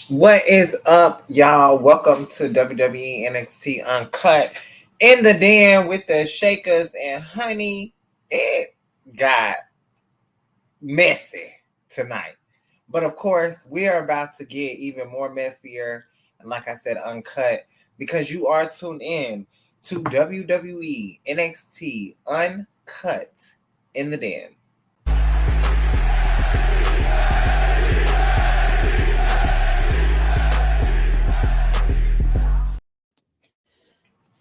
What is up, y'all? Welcome to WWE NXT Uncut in the Den with the Shakers and Honey. It got messy tonight. But of course, we are about to get even more messier and, like I said, uncut because you are tuned in to WWE NXT Uncut in the Den.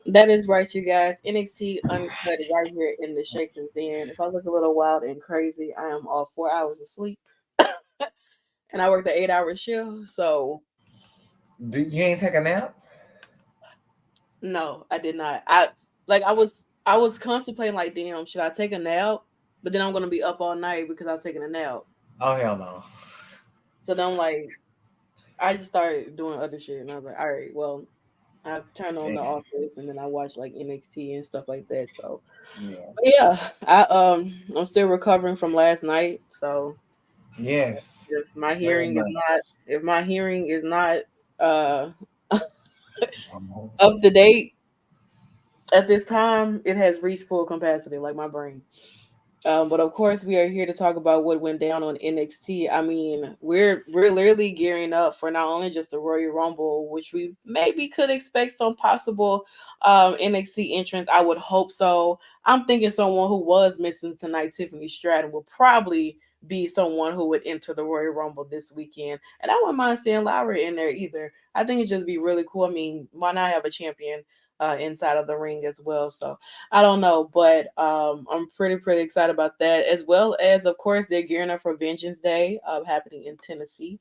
That is right, you guys. NXT Uncut right here in the Shakers Den. If I look a little wild and crazy, I am off 4 hours of sleep. And I worked an 8 hour shift. So You ain't take a nap? no, I did not. I was contemplating like, damn, should I take a nap? But then I'm gonna be up all night because I'm taking a nap. Oh, hell no. So then I'm like, I just started doing other shit and I was like, all right, well, I turned on the Yeah. office and then I watched like NXT and stuff like that. So Yeah. but yeah, I'm still recovering from last night. So Yes. if my Very hearing is much. not if my hearing is not uh Um, up to date at this time, it has reached full capacity, like my brain. But of course, we are here to talk about what went down on NXT. I mean, we're literally gearing up for not only just the Royal Rumble, which we maybe could expect some possible NXT entrance. I would hope so. I'm thinking someone who was missing tonight, Tiffany Stratton, will probably be someone who would enter the Royal Rumble this weekend. And I wouldn't mind seeing Lowry in there either. I think it'd just be really cool. I mean, why not have a champion inside of the ring as well? So I don't know, but I'm pretty excited about that, as well as, of course, they're gearing up for Vengeance Day, happening in Tennessee,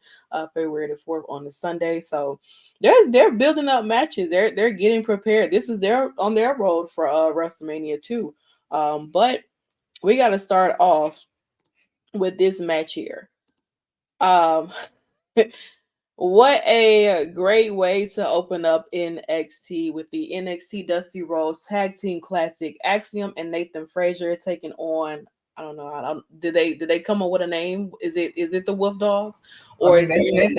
February the 4th on the Sunday. So they're building up matches. They're getting prepared. This is their on their road for WrestleMania too. But we got to start off with this match here. Um, What a great way to open up NXT with the NXT Dusty Rhodes Tag Team Classic. Axiom and Nathan Frazier taking on, I don't know. I don't, did they come up with a name? Is it the Wolf Dogs, I or mean, is they Baron said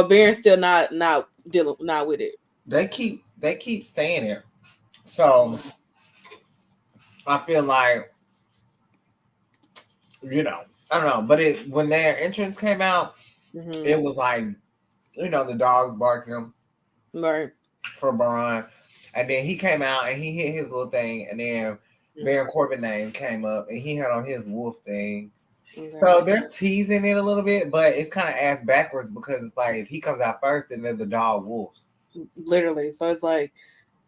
that still not dealing not with it? they keep saying it. So I feel like I don't know, but it when their entrance came out, Mm-hmm. it was like the dogs barking Right. for Braun, and then he came out and he hit his little thing, and then Baron Corbin name came up and he had on his wolf thing. Okay. So they're teasing it a little bit, but it's kind of ass backwards because it's like if he comes out first, then they're the dog wolves. Literally. So it's like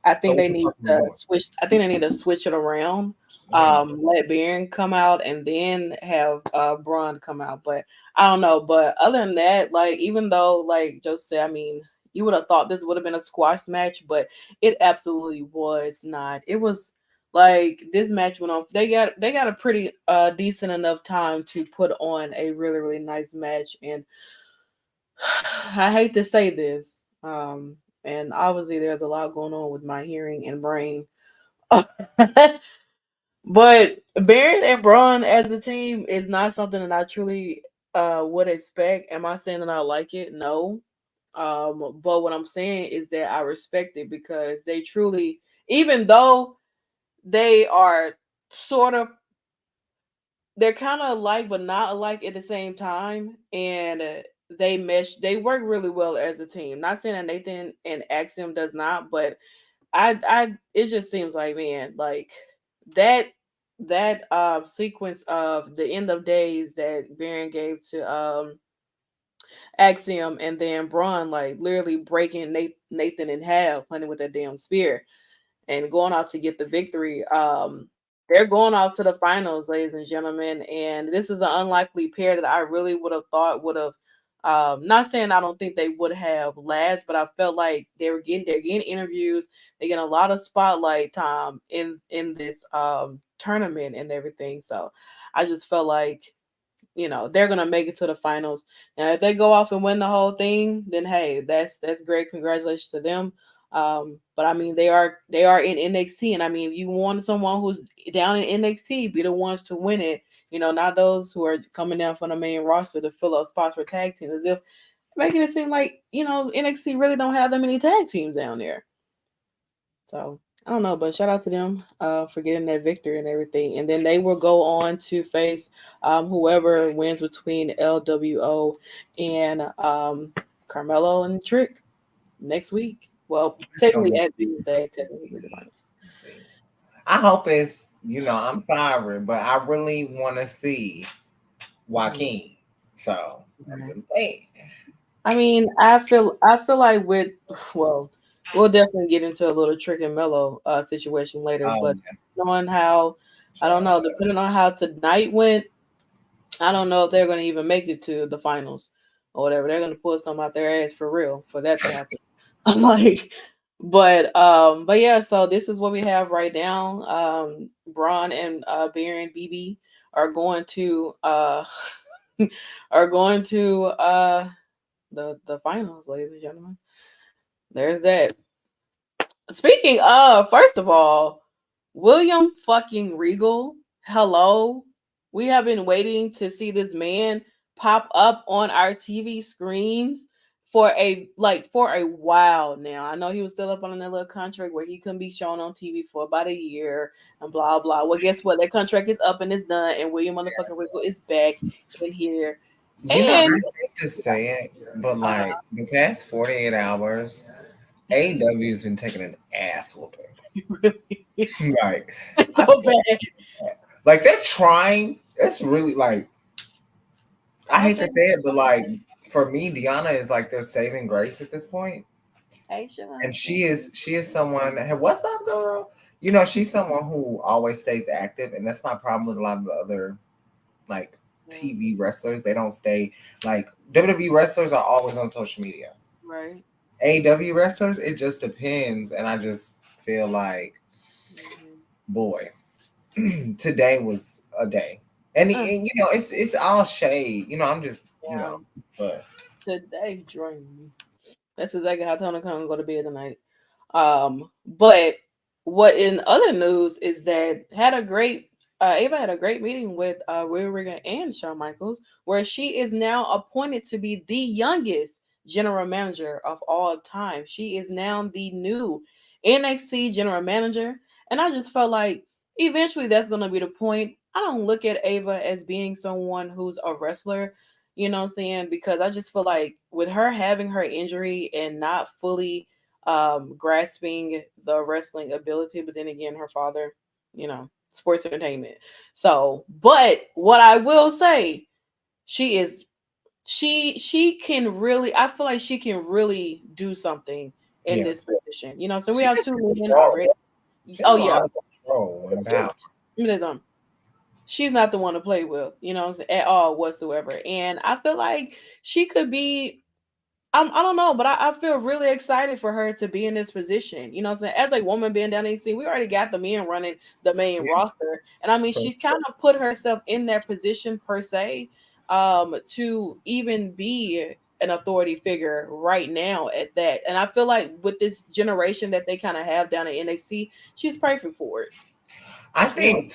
I So think what they the need fuck are we to doing? switch. I think they need to switch it around. Yeah. Let Baron come out and then have Braun come out. But I don't know. But other than that, like even though like Joe said, I mean, you would have thought this would have been a squash match, but it absolutely was not. It was like this match went on. They got a pretty decent enough time to put on a really nice match. And I hate to say this, and obviously there's a lot going on with my hearing and brain. But Baron and Braun as a team is not something that I truly would expect. Am I saying that I like it? No. But what I'm saying is that I respect it because they truly, even though they are sort of, they're kind of alike but not alike at the same time, and they mesh. They work really well as a team. Not saying that Nathan and Axiom does not, but it just seems like, man, like that sequence of the end of days that Baron gave to Axiom, and then Braun like literally breaking Nathan in half, hunting with that damn spear and going out to get the victory. They're going off to the finals, ladies and gentlemen, and this is an unlikely pair that I really would have thought would have. Not saying I don't think they would have last, but I felt like they're getting interviews, they get a lot of spotlight time in this tournament and everything. So I just felt like they're gonna make it to the finals. And if they go off and win the whole thing, then hey, that's great. Congratulations to them. But I mean, they are in NXT, and I mean, if you want someone who's down in NXT, be the ones to win it. Not those who are coming down from the main roster to fill up spots for tag teams. As if making it seem like NXT really don't have that many tag teams down there. So I don't know, but shout out to them for getting that victory and everything. And then they will go on to face whoever wins between LWO and Carmelo and Trick next week. Well, It's gonna technically at Tuesday, technically the finals. be. I hope it's, I'm sorry, but I really want to see Mhm. Joaquin. So I'm Okay. gonna wait. I mean, I feel like with well, we'll definitely get into a little Trick and Mellow situation later, but Yeah, knowing how I don't know, depending on how tonight went, I don't know if they're gonna even make it to the finals or whatever. They're gonna pull some out their ass for real for that to happen. I'm like, but yeah. So this is what we have right now. Braun and Baron BB are going to are going to the finals, ladies and gentlemen. There's that. Speaking of, first of all, William fucking Regal. Hello. We have been waiting to see this man pop up on our TV screens for a while now. I know he was still up on a little contract where he couldn't be shown on TV for about a year and blah blah. Well, guess what? That contract is up and it's done, and William motherfucking Regal is back in here. I And hate to say it, but like the past 48 hours, AEW's been taking an ass whooping. really, Right. it's I so feel bad. like they're trying. It's really like, I I hate to think say it, but like for me, Deanna is like their saving grace at this point. And Asian. she is someone. Hey, what's up, girl? She's someone who always stays active, and that's my problem with a lot of the other like Yeah, TV wrestlers. They don't stay like WWE wrestlers are always on social media. right. AEW wrestlers, it just depends, and I just feel like, Mhm. boy, today was a day, and it's all shade. I'm just Yeah. but Today drained me. That's exactly how Tony Khan go to bed tonight. But what in other news is that Ava had a great meeting with Rhea Ripley and Shawn Michaels, where she is now appointed to be the youngest general manager of all time. She is now the new NXT general manager, and I just felt like eventually that's gonna be the point. I don't look at Ava as being someone who's a wrestler, you know what I'm saying? Because I just feel like with her having her injury and not fully grasping the wrestling ability, but then again, her father, sports entertainment. So, but what I will say, she is she can really I feel like she can really do something in yeah, this position. So we she have has two men control. already. She has Oh a yeah. lot of control and power. Let me tell you something. She's not the one to play with, at all whatsoever. And I feel like she could be I don't know, but I feel really excited for her to be in this position. You know what I'm saying? As a woman being down NXT, we already got the men running the main Yeah, roster. And I mean, for she's kind of put herself in that position per se, to even be an authority figure right now at that. And I feel like with this generation that they kind of have down at NXT, she's perfect for it. I You know? think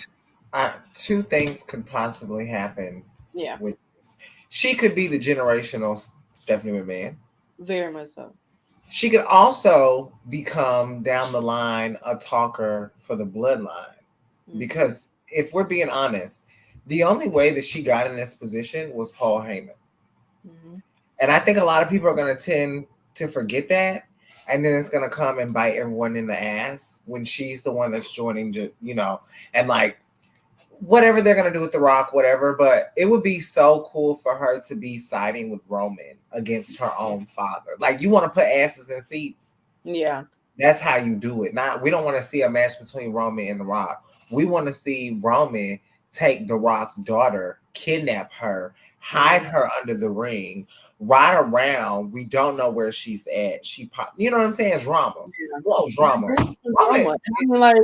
two things could possibly happen Yeah, with this. She could be the generational Stephanie McMahon. very much so. She could also become down the line a talker for the bloodline. Hmm. Because if we're being honest, the only way that she got in this position was Paul Heyman. Hmm. And I think a lot of people are going to tend to forget that. And then it's going to come and bite everyone in the ass when she's the one that's joining, and like whatever they're going to do with The Rock, whatever. But it would be so cool for her to be siding with Roman against her own father. Like, you want to put asses in seats. Yeah. That's how you do it. Not We don't want to see a match between Roman and The Rock. We want to see Roman take The Rock's daughter, kidnap her, hide Mhm. her under the ring, ride around. We don't know where she's at. She pop. You know what I'm saying? Drama. Yeah. Well, drama. Roman. Drama. I mean, like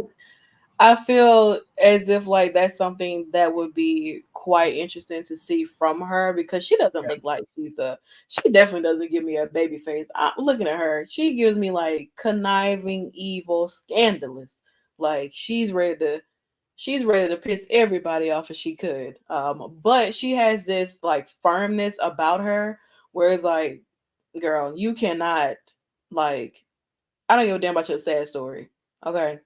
I feel as if like that's something that would be quite interesting to see from her because she doesn't look like she definitely doesn't give me a baby face. I'm looking at her. She gives me like conniving, evil, scandalous. Like she's ready to piss everybody off if she could. But she has this like firmness about her where it's like girl, you cannot like. I don't give a damn about your sad story. Okay,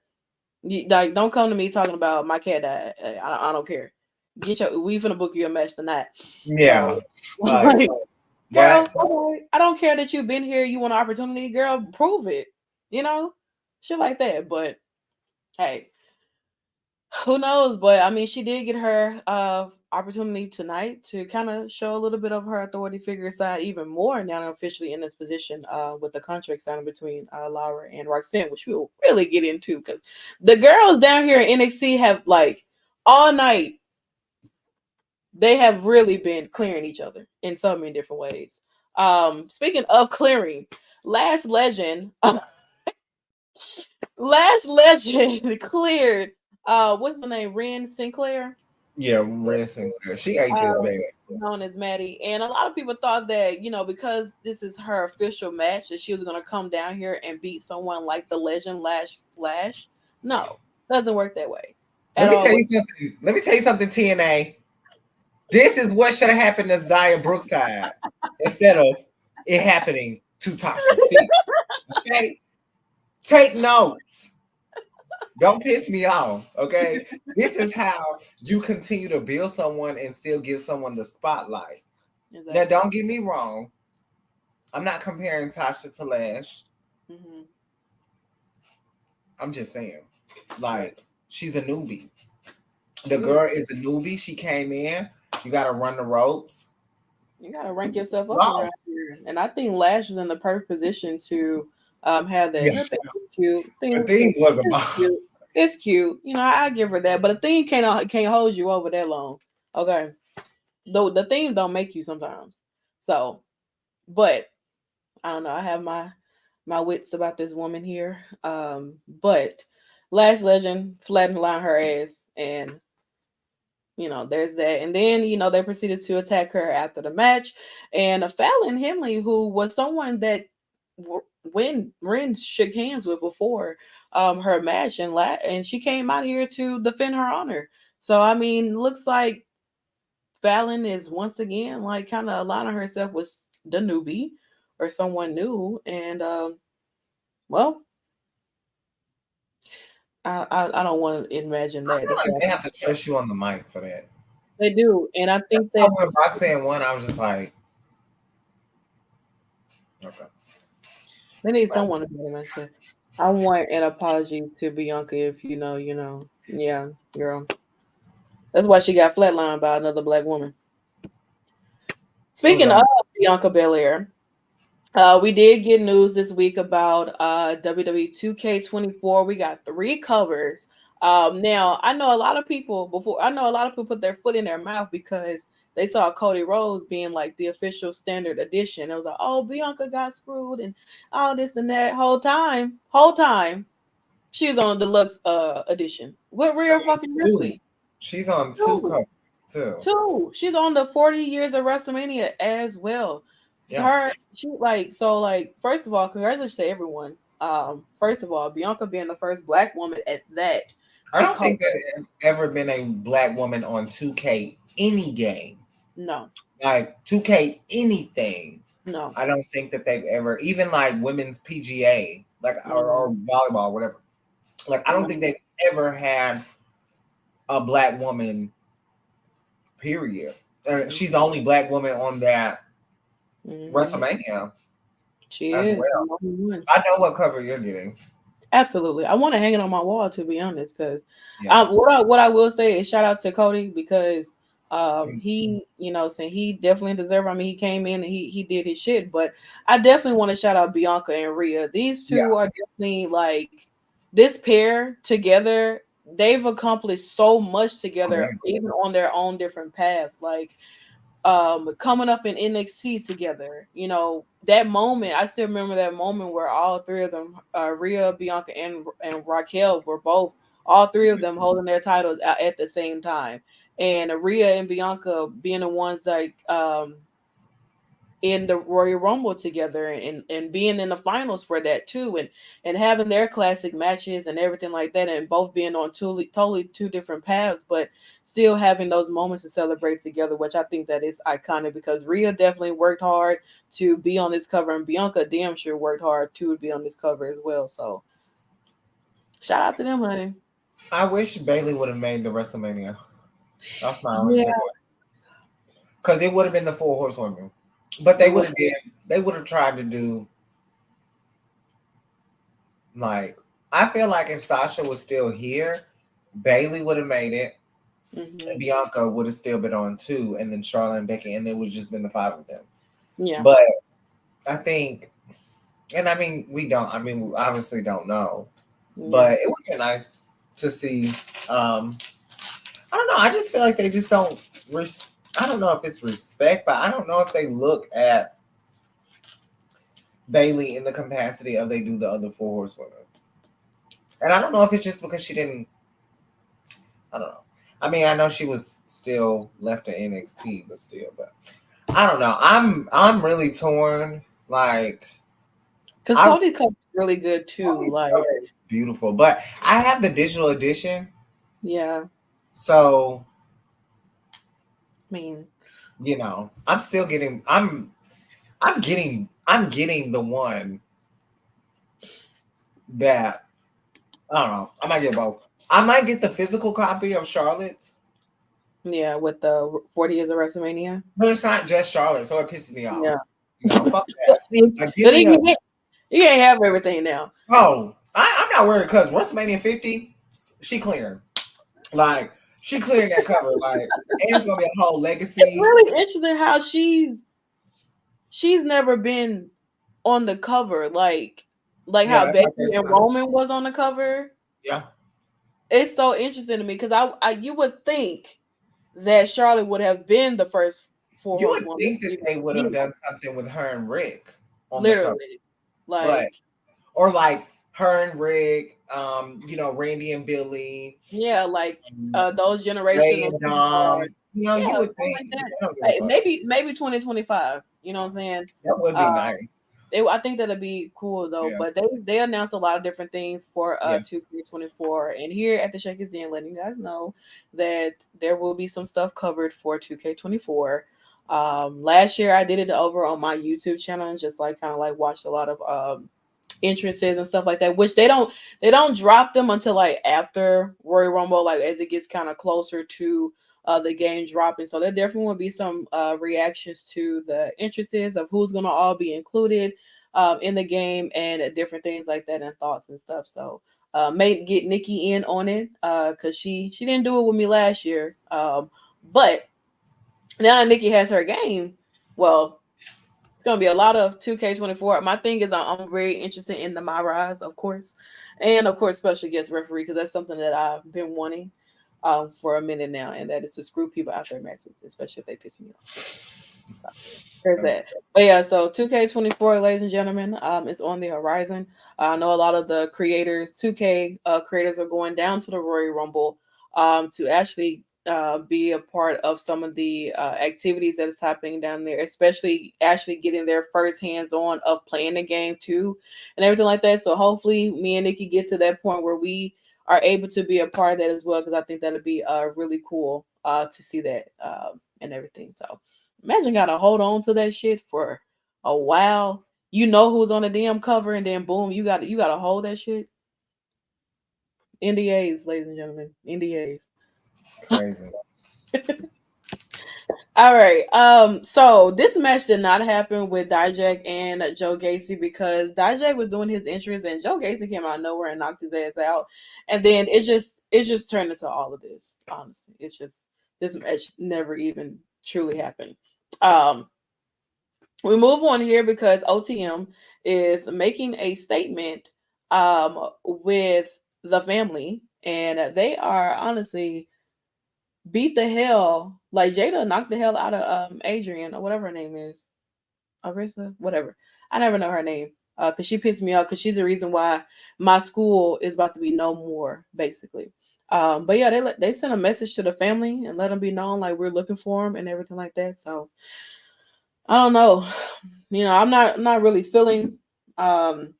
like don't come to me talking about my cat died. I don't care. Get your we finna book you a match tonight. Yeah. So Like like, girl, what? okay, I don't care that you've been here. You want an opportunity, girl, prove it. You know, shit like that. But hey, who knows? But I mean, she did get her opportunity tonight to kind of show a little bit of her authority figure side even more now officially in this position with the contract signing between Laura and Roxanne, which we'll really get into because the girls down here in NXT have like all night they have really been clearing each other in so many different ways. Speaking of clearing, Lash Legend, Lash Legend cleared. What's the name? Ren Sinclair. Yeah, Red Sinclair. She ate this um, man. Known as Maddie. And a lot of people thought that, because this is her official match, that she was going to come down here and beat someone like the legend Lash. No, doesn't work that way Let at me tell all. you something. Let me tell you something, TNA. This is what should have happened to Zaya Brookside instead of it happening to Tasha C. Okay? Take notes. Don't piss me off. Okay? This is how you continue to build someone and still give someone the spotlight. Now, Exactly. don't get me wrong. I'm not comparing Tasha to Lash. Hmm. I'm just saying. Right. Like, she's a newbie. The She is. girl is a newbie. She came in. You got to run the ropes. You gotta rank yourself up Wow. around here. And I think Lash is in the perfect position to have that. Yeah. Her thing is cute. The Thing thing was it's about. cute. It's cute. I give her that. But the thing can't hold you over that long. Okay. Though the theme don't make you sometimes. So, but I don't know. I have my wits about this woman here. But Lash Legend flattened line her ass, and there's that. And then they proceeded to attack her after the match, and Fallon Henley, who was someone that when Ren shook hands with before her match, and she came out here to defend her honor. So I mean, looks like Fallon is once again like kind of aligning herself with the newbie or someone new, and well, I don't want to imagine I that feel this like they have happens. to trust you on the mic for that. They do, and I That's think why that when Roxanne won, I was just like, okay. they need But someone to be mentioned. I want an apology to Bianca if yeah, girl. That's why she got flatlined by another black woman. who's Speaking of on? Bianca Belair, we did get news this week about WWE 2K24. We got 3 covers. Now I know a lot of people before. I know a lot of people put their foot in their mouth because they saw Cody Rhodes being like the official standard edition. It was like, oh, Bianca got screwed and all this and that. Whole time, she was on the deluxe edition with Rhea fucking Two. Ripley. She's on two Two. covers too. Two. She's on the 40 years of WrestleMania as well. So Yeah. first of all, congratulations to everyone. First of all, Bianca being the first black woman at that I to don't cover. think there's ever been a black woman on 2K any game. No, Like 2K anything. no. I don't think that they've ever, even like women's PGA, like or Mm, volleyball, whatever. Like I don't think no. they've ever had a black woman, period. And she's the only black woman on that Mm-hmm. WrestleMania She as is the well. only one. I know what cover you're getting. Absolutely. I want to hang it on my wall to be honest, because Yeah. what I will say is shout out to Cody because he saying he definitely deserved. I mean, he came in and he did his shit, but I definitely want to shout out Bianca and Rhea. These Yeah. two are definitely like this pair together. They've accomplished so much Oh, yeah. together, even on their own different paths. Like coming up in NXT together. That moment, I still remember that moment where all three of them, Rhea, Bianca, and Raquel were both all three of them holding their titles at the same time. And Rhea and Bianca being the ones like in the Royal Rumble together, and being in the finals for that too, and having their classic matches and everything like that, and both being on totally two different paths, but still having those moments to celebrate together, which I think that is iconic because Rhea definitely worked hard to be on this cover, and Bianca damn sure worked hard to be on this cover as well. So shout out to them, honey. I wish Bailey would have made the WrestleMania. That's my only Yeah, takeaway. Because it would have been the four horsewomen. But it they would. would have did. They would have tried to do like. I feel like if Sasha was still here, Bailey would have made it, and Hmm. Bianca would have still been on too, and then Charlotte and Becky, and it would have just been the five of them. Yeah, But I think, and I mean, we don't. I mean, we obviously don't know, yeah. but it would be nice to see. Um, I don't know. I just feel like they just don't. I don't know if it's respect, but I don't know if they look at Bailey in the capacity of they do the other four horsewomen. And I don't know if it's just because she didn't. I don't know. I mean, I know she was still left in NXT, but still, but I don't know. I'm really torn. Like Because I Cody Cup is really good too. Always Like, felt it was beautiful, but I have the digital edition, yeah, so I mean, I'm still getting. I'm getting the one that I don't know. I might get both. I might get the physical copy of Charlotte's, yeah, with the 40 years of WrestleMania. but it's not just Charlotte, so it pisses me off. Yeah. Fuck But that. Like, give but me a you can't have everything now. oh. I'm not worried because WrestleMania 50, she clearing. Like she clearing that cover. Like and it's gonna be a whole It's legacy. really interesting how she's never been on the cover, like Yeah, how that's Becky my first and time. Roman was on the cover. Yeah, It's so interesting to me because I you would think that Charlotte would have been the first four you would horsewoman think to that even they would be have on, done something with her and Rick on the cover, literally, but like, or like her and Rick, Randy and Billy, yeah, like um, those Ray generational and superstars. Dom. Yeah, You would something think like but that. they don't give a Like, fuck. maybe 2025. You know what I'm saying? That would Uh, be nice. I think that'd be cool though. Yeah, But they announced a lot of different things for yeah. 2K24, and here at the Shake Is Den, letting you guys know that there will be some stuff covered for 2K24. Last year I did it over on my YouTube channel and just like kind of like watched a lot of entrances and stuff like that, which they don't drop them until like after Royal Rumble, like as it gets kind of closer to the game dropping. So there definitely will be some reactions to the entrances of who's gonna all be included in the game and different things like that and thoughts and stuff. So may get Nikki in on it because she didn't do it with me last year. But now that Nikki has her game, well, it's gonna be a lot of 2K24. My thing is I'm very interested in the My Rise, of course, and of course special guest referee because that's something that I've been wanting for a minute now, and that is to screw people out their matches, especially if they piss me off. So, there's Okay. that. But yeah, so 2K24, ladies and gentlemen, is on the horizon. I know a lot of the creators, 2K creators, are going down to the Royal Rumble to actually be a part of some of the activities that is happening down there, especially actually getting their first hands on of playing the game too, and everything like that. So hopefully, me and Nikki get to that point where we are able to be a part of that as well, because I think that'd be really cool to see that and everything. So imagine gotta hold on to that shit for a while. You know who's on the damn cover, and then boom, you gotta hold that shit. NDAs, ladies and gentlemen, NDAs. Crazy. All right. So this match did not happen with Dijak and Joe Gacy because Dijak was doing his entrance and Joe Gacy came out of nowhere and knocked his ass out. And then it just turned into all of this. Honestly, it's just this match never even truly happened. Um, we move on here because OTM is making a statement with the family, and they are honestly beat the hell, like Jada knocked the hell out of Adrian or whatever her name is, Arissa, whatever. I never know her name because she pissed me off because she's the reason why my school is about to be no more, basically. But yeah, they sent a message to the family and let them be known like we're looking for them and everything like that. So I don't know. I'm not really feeling um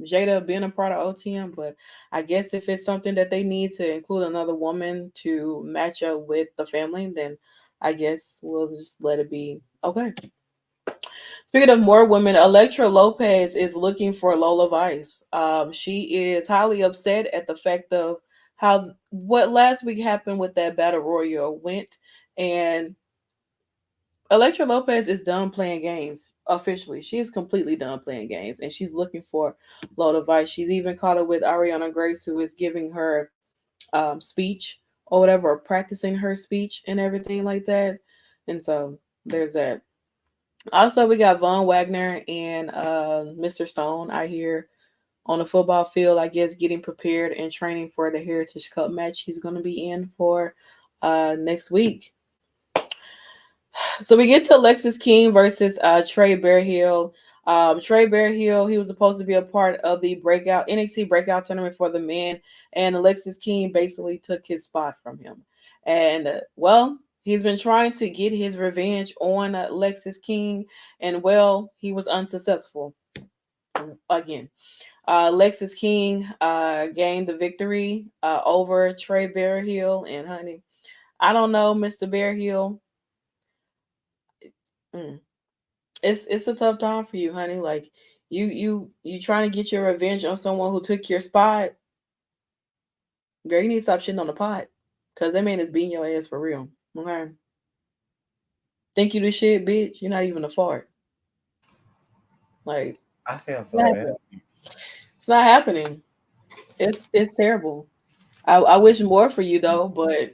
Jada being a part of OTM, but I guess if it's something that they need to include another woman to match up with the family, then I guess we'll just let it be. Okay. Speaking of more women, Electra Lopez is looking for Lola Vice. She is highly upset at the fact of how what last week happened with that battle royal went, and Electra Lopez is done playing games officially. She is completely done playing games, and she's looking for Lola Vice. She's even caught up with Ariana Grace, who is giving her speech or whatever, or practicing her speech and everything like that. And so there's that. Also, we got Von Wagner and Mr. Stone out here on the football field, I guess, getting prepared and training for the Heritage Cup match he's going to be in for next week. So we get to Alexis King versus Trey Bearhill. Trey Bearhill, he was supposed to be a part of the breakout NXT breakout tournament for the men, and Alexis King basically took his spot from him. And well, he's been trying to get his revenge on Alexis King, and well, he was unsuccessful again. Alexis King gained the victory over Trey Bearhill, and honey, I don't know, Mr. Bearhill. Mm, it's a tough time for you, honey. Like you trying to get your revenge on someone who took your spot. Girl, you need to stop shitting on the pot. Cause that man is beating your ass for real. Okay. Think you the shit, bitch. You're not even a fart. Like I feel it's not so bad. happening. It's not happening. It's terrible. I wish more for you though, but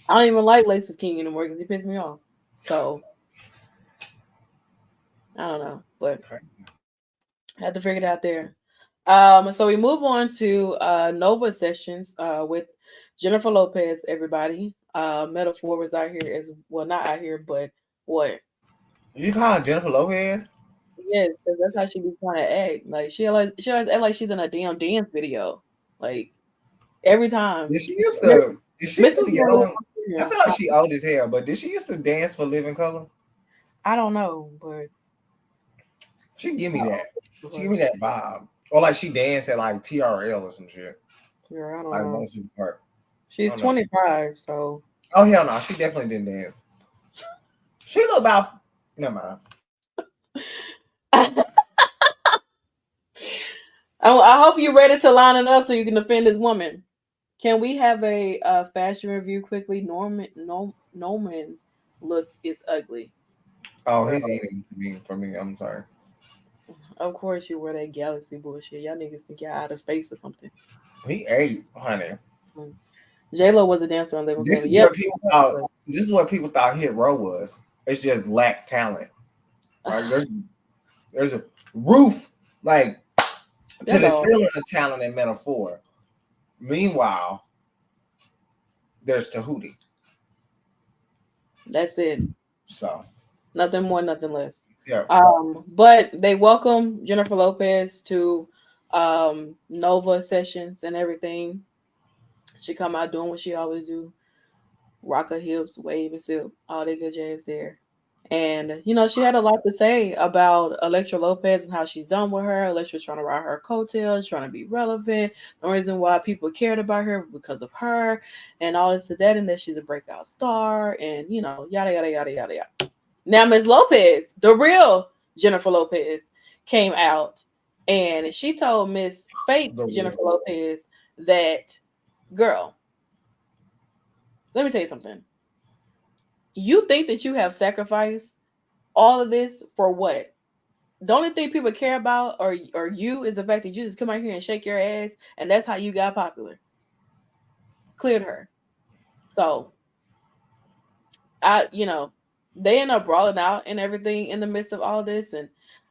I don't even like Lexus King anymore because he pissed me off. So I don't know. But Okay. I had to figure it out there. So we move on to Nova sessions with Jennifer Lopez. Everybody, Metaphor was out here as well, not out here, but what? You call her Jennifer Lopez? Yes, 'cause that's how she be trying to act. Like she always act like she's in a damn dance video. Like every time. Did she used to? Is she Mr. too Really young? I wants feel like she old as hell. But did she used to dance for Living Color? I don't know, but She give me how that. old She is give me her? that vibe. Or like she danced at like TRL or some shit. Girl, I don't Like know. Monsters Park. I She's don't know. 25, so Oh hell no, she definitely didn't dance. She look about. Never mind. I hope you're ready to line it up so you can defend this woman. Can we have a fashion review quickly? Norman's look is ugly. Oh, Girl, he's eating to me for me. I'm sorry. of course you wear that galaxy bullshit. Y'all niggas think y'all out of space or something. He ate, honey. J Lo was a dancer on Living This Color. is Yep. what people thought. This is what people thought Hit Row was. It's just lack talent. Like there's a roof like to That's the all. ceiling of talent and metaphor. Meanwhile, there's Tahuti. That's it. So Nothing more, nothing less. yeah. But they welcome Jennifer Lopez to Nova sessions and everything. She come out doing what she always do. Rock her hips, wave and sip, all that good jazz there. And she had a lot to say about Electra Lopez and how she's done with her. Electra's trying to ride her coattails, trying to be relevant. The reason why people cared about her because of her, and all this and that, and that she's a breakout star, and yada yada yada yada yada. Now Miss Lopez, the real Jennifer Lopez, came out and she told Miss Fake The real. Jennifer Lopez that, girl, let me tell you something. You think that you have sacrificed all of this for what? The only thing people care about or you is the fact that you just come out here and shake your ass, and that's how you got popular. Cleared her. So they end up brawling out and everything in the midst of all this, and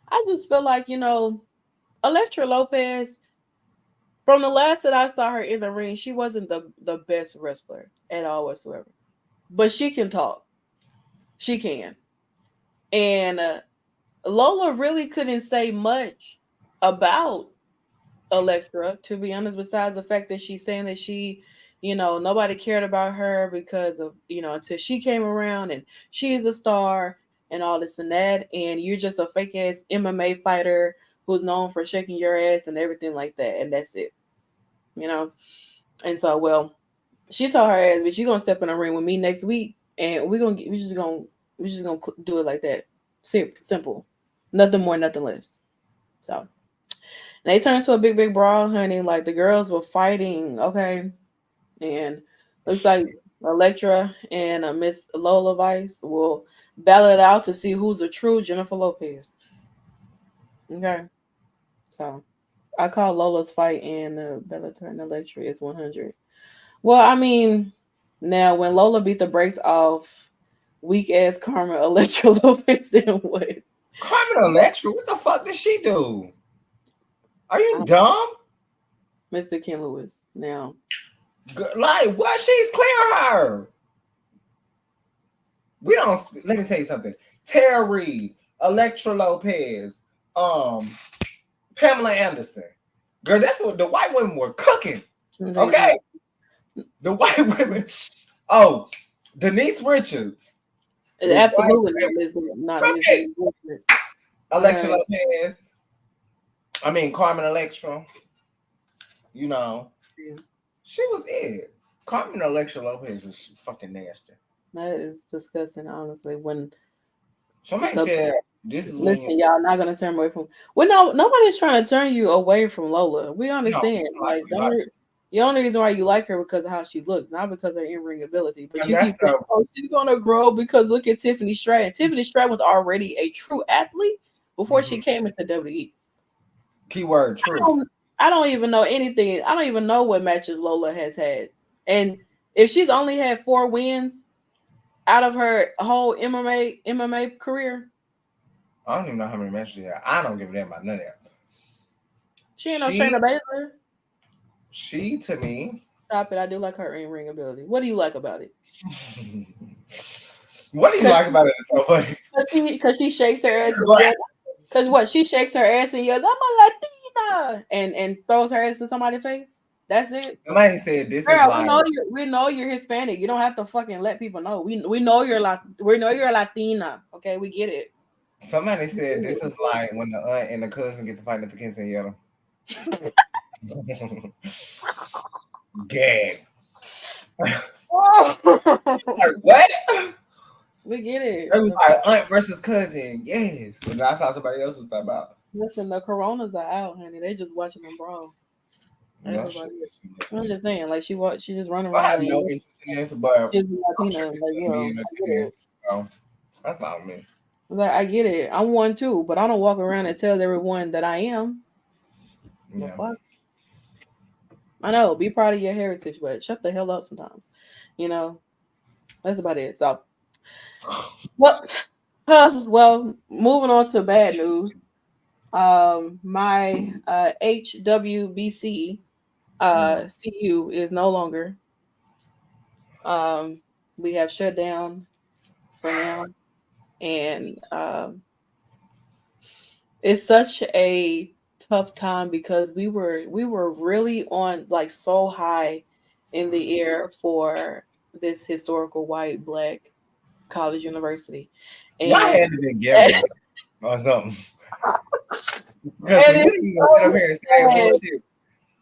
I just feel like Electra Lopez. From the last that I saw her in the ring, she wasn't the best wrestler at all whatsoever, but she can talk. She can, and Lola really couldn't say much about Electra, to be honest, besides the fact that she's saying that nobody cared about her because of, until she came around and she's a star and all this and that, and you're just a fake ass MMA fighter who's known for shaking your ass and everything like that, and that's it, you know. And so, well, she told her ass, "But you gonna step in the ring with me next week, and we just gonna do it like that, simple, nothing more, nothing less." So they turned into a big brawl, honey. Like the girls were fighting, okay, and looks like Electra and Miss Lola Vice will battle it out to see who's a true Jennifer Lopez. Okay, so I call Lola's fight and Bellator and Electra is 100. Well, I mean, now when Lola beat the brakes off weak ass Karma Electra Lopez, then what? Carmen Electra, what the fuck did she do? Are you I'm dumb? Mr. Ken Lewis. Now, Like what? She's clearing her. We don't. Let me tell you something. Tara Reid, Electra Lopez, um, Pamela Anderson. Girl, that's what the white women were cooking. Okay, the white women. Oh, Denise Richards, the white absolutely not Miss cooking. Electra Okay. Lopez. I mean Carmen Electra. You know, she was it. Carmen Electra Lopez is fucking nasty. That is disgusting, honestly. When Somebody the said this is when you. listen, y'all not gonna turn away from. Well, no, nobody's trying to turn you away from Lola. We No, understand. Like, the only reason why you like her because of how she looks, not because of her in ring ability. But and you that's keep saying, the "Oh, she's gonna grow," because look at Tiffany Stratton. Tiffany Stratton was already a true athlete before she came into WWE. keyword I true. don't, I don't even know anything. I don't even know what matches Lola has had, and if she's only had 4 wins out of her whole MMA career, I don't even know how many matches she had. I don't give a damn about none of that. she ain't no She, Shayna Baszler. she to me. Stop it! I do like her in ring ability. What do you like about it? What do you Because like about it? It's so funny. she shakes her ass and Black. yells. Because what she shakes her ass and yells, "I'm a Latina," and throws her ass to somebody's face. That's it. Somebody said this is Girl, like. we know you're Hispanic. You don't have to fucking let people know. We know we know you're Latina. Okay, we get it. Somebody said this is like when the aunt and the cousin get to fight at the quinceañera. Gag. Like what? We get it. It was like aunt versus cousin. Yes. And I saw somebody else was talking about. Listen, the Coronas are out, honey. They just watching them brawl. No That's shit. about it. I'm just saying, like she just running I around have no and interest in this, but she's I'm sure Latina. it's Like, gonna be I get entertaining. it. So that's all me. Like, I get it. I'm one too, but I don't walk around and tell everyone that I am. The Yeah. fuck? I know, be proud of your heritage, but shut the hell up sometimes. You know, that's about it. So, well, well, moving on to bad news. My HWBC CU is no longer. Um, we have shut down for now, and it's such a tough time because we were really on like so high in the air for this historical white black college university, Y'all and had to be giving or something. Because for and you it's to even sit up so here and say that sad. bullshit,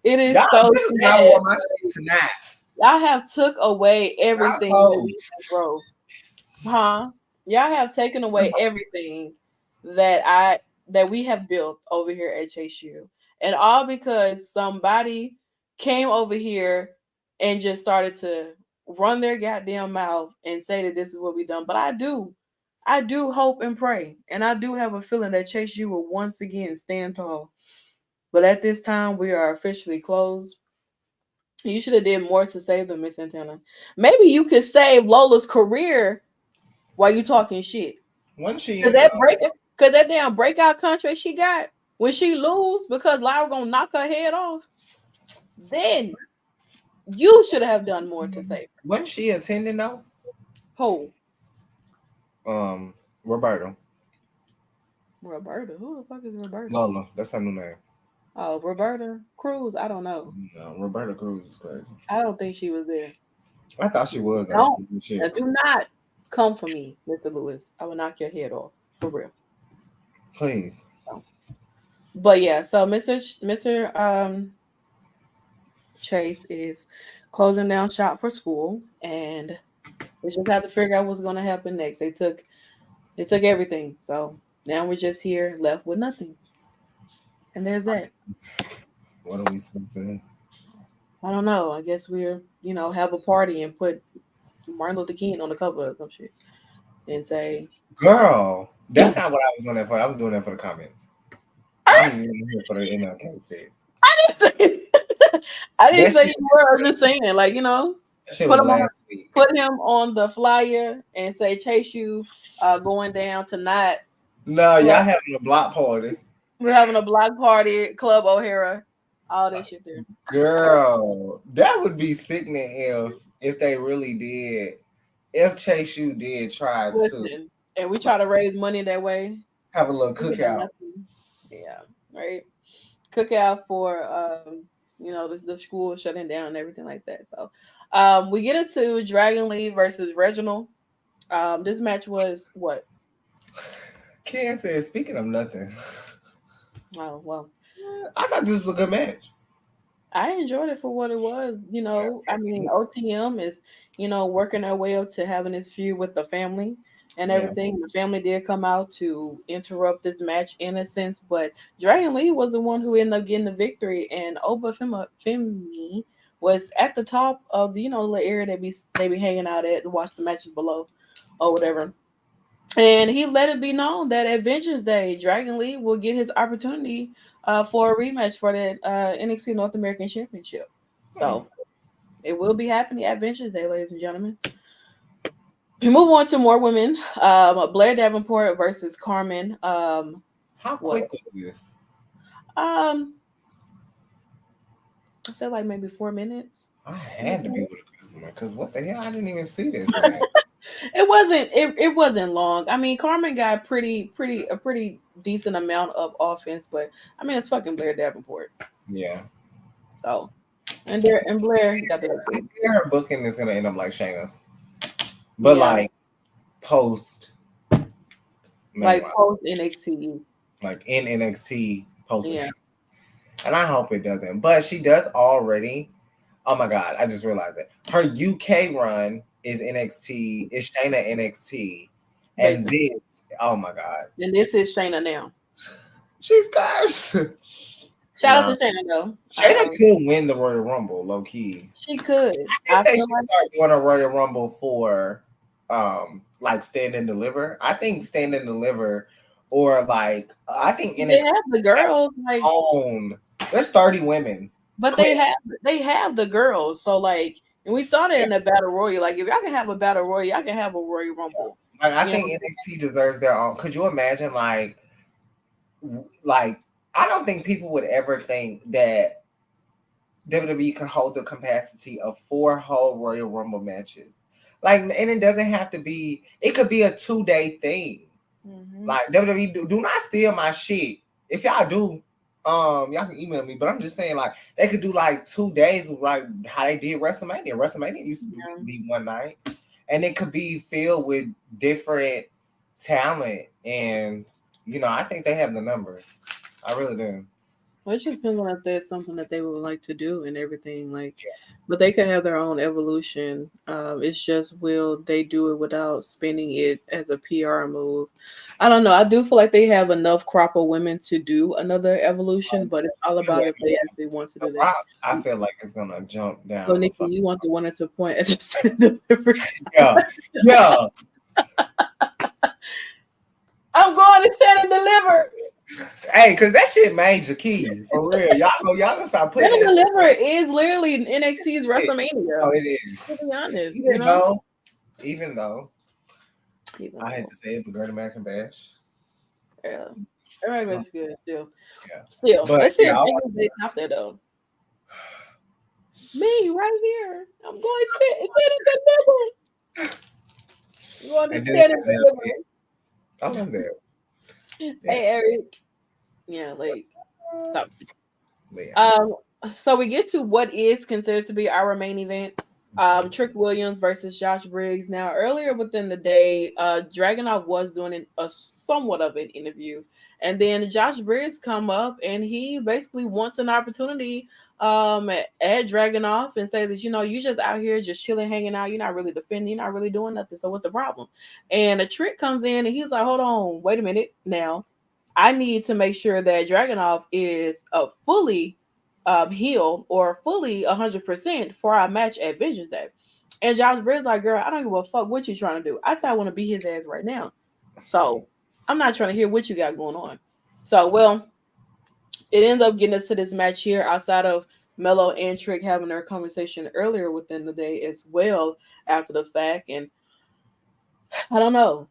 It y'all, is so this is why I sad. wore my shit tonight. Y'all have took away Y'all everything that cold. we have grown. Huh? Y'all have taken away everything that I that we have built over here at HSU. And all because somebody came over here and just started to run their goddamn mouth and say that this is what we done. But I do hope and pray. And I do have a feeling that Chase U will once again stand tall. But at this time we are officially closed. You should have did more to save them, Miss Antenna. Maybe you could save Lola's career while you talking shit. When Cause she, that break, cause that damn breakout contract she got when she lose because Lyra gonna knock her head off, then you should have done more to save her. when she attending though, Who? um, Roberta, Roberta. Who the fuck is Roberta? Lola, that's her new name. Oh, Roberta Cruz. I don't know. No, Roberta Cruz is crazy. I don't think she was there. I thought she was though. Don't. Shit. Now, do not. Come for me, Mr. Lewis. I will knock your head off for real. Please. So, but yeah, so Mr. Chase is closing down shop for school, and we just have to figure out what's going to happen next. They took everything, so now we're just here left with nothing, and there's that. What are we supposed to do? I don't know. I guess we're have a party and put Martin Luther King on the cover or some shit and say, Girl, that's not what I was doing that for. I was doing that for the comments. I don't even here for the MLK shit. I didn't say, I didn't That say shit, you were. I'm just saying, like that shit put was him on last week. the flyer and say Chase you going down tonight. No, Club. y'all having a block party. We're having a block party, Club O'Hara, all that shit there. Girl, that would be sickening if they really did. If Chase U did try to Listen, and we like try to raise money that way. have a little We get cookout. nothing. Yeah, right. Cookout for the school shutting down and everything like that. So, we get into Dragon Lee versus Reginald. This match was what? Ken said, speaking of nothing, Oh well, I thought this was a good match. I enjoyed it for what it was. Yeah, I mean, OTM is, working their way up to having this feud with the family and yeah. everything. The family did come out to interrupt this match in a sense, but Dragon Lee was the one who ended up getting the victory, and Oba Femi was at the top of the, the area they be hanging out at to watch the matches below or whatever. And he let it be known that at Vengeance Day, Dragon Lee will get his opportunity for a rematch for that NXT North American Championship. Hmm. So it will be happening at Vengeance Day, ladies and gentlemen. We move on to more women. Blair Davenport versus Carmen. How What? quick was this? Um, I said like maybe 4 minutes. I had to be with a customer because what the hell? I didn't even see this match. It wasn't long. I mean, Carmen got a pretty decent amount of offense, but I mean it's fucking Blair Davenport. Yeah. So and Blair got the I victory. fear her booking is gonna end up like Shayna's. But Yeah, like post main like roster. post NXT. Like in NXT post. Yeah, And I hope it doesn't. But she does already. Oh my god, I just realized it. Her UK run is NXT, is Shayna NXT. And basically. this, oh my god. And this is Shayna now. She's cursed. Shout out No. to Shayna though. Shayna could win the Royal Rumble, low key. She could. I think I they feel should like start doing a Royal Rumble for like Stand and Deliver. I think Stand and Deliver or like I think they NXT have the have girls, like, own. There's 30 women. but Clear. they have the girls. So like, and we saw that in the battle royal. Like, if y'all can have a battle royal, y'all can have a Royal Rumble. Like I You know, think NXT deserves their own. Could you imagine like I don't think people would ever think that WWE could hold the capacity of 4 whole Royal Rumble matches. Like, and it doesn't have to be. It could be a 2-day thing. mm-hmm. Like WWE, do not steal my shit. If y'all do, y'all can email me. But I'm just saying, like, they could do like 2 days, like how they did WrestleMania. WrestleMania used to be one night, and it could be filled with different talent. And I think they have the numbers. I really do. Well, it just depends on if there's something that they would like to do and everything. Like, but they could have their own evolution. It's just, will they do it without spending it as a PR move? I don't know. I do feel like they have enough crop of women to do another evolution, but it's all about if they actually want to The do that. Rock, I feel like it's gonna jump So, down. Nikki, you want the winner to point at the stand delivery? Yeah, yeah. I'm going to stand and deliver. Hey, cause that shit major key for real. Y'all gonna start putting Stand and that. deliver is literally NXT's WrestleMania. Oh, it is. To be honest, Even though Even I had though, to say it, but Great American Bash. yeah, everybody's good still. Yeah, Still, but let's see yeah, if they top that though. Me right here. I'm going to stand and deliver. I'm going to and then stand and deliver. I love that. Hey, Eric. Yeah, like stop. But yeah. So we get to what is considered to be our main event. Trick Williams versus Josh Briggs. Now, earlier within the day, Dragunov was doing a somewhat of an interview, and then Josh Briggs come up and he basically wants an opportunity at Dragunov and say that you just out here just chilling, hanging out. You're not really defending. You're not really doing nothing. So what's the problem? And a Trick comes in and he's like, "Hold on, wait a minute. Now, I need to make sure that Dragunov is fully." Healed or fully 100% for our match at Vengeance Day. And Josh Briggs like, girl, I don't give a fuck what you trying to do. I said I want to beat his ass right now. So I'm not trying to hear what you got going on. So, well, it ends up getting us to this match here outside of Mello and Trick having their conversation earlier within the day as well after the fact. And I don't know.